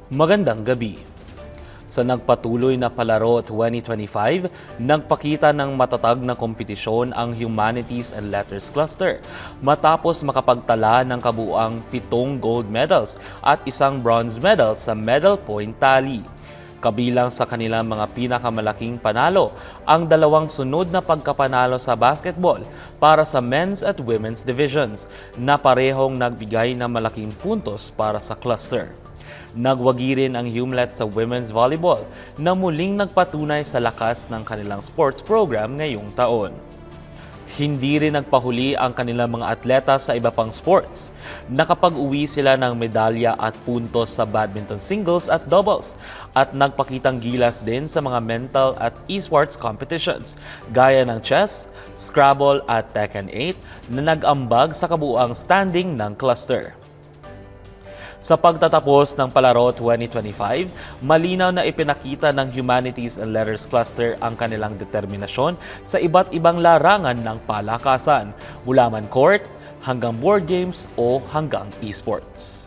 Magandang gabi. Sa nagpatuloy na Palaro 2025, nagpakita ng matatag na kompetisyon ang Humanities and Letters Cluster matapos makapagtala ng kabuuang 7 gold medals at 1 bronze medal sa medal point tally. Kabilang sa kanilang mga pinakamalaking panalo ang 2 sunod na pagkapanalo sa basketball para sa men's at women's divisions na parehong nagbigay ng malaking puntos para sa cluster. Nagwagi rin ang Humlet sa women's volleyball na muling nagpatunay sa lakas ng kanilang sports program ngayong taon. Hindi rin nagpahuli ang kanilang mga atleta sa iba pang sports. Nakapag-uwi sila ng medalya at puntos sa badminton singles at doubles at nagpakitang gilas din sa mga mental at esports competitions gaya ng chess, Scrabble at Tekken 8 na nag-ambag sa kabuuang standing ng cluster. Sa pagtatapos ng Palaro 2025, malinaw na ipinakita ng Humanities and Letters Cluster ang kanilang determinasyon sa iba't ibang larangan ng palakasan, mula man court hanggang board games o hanggang esports.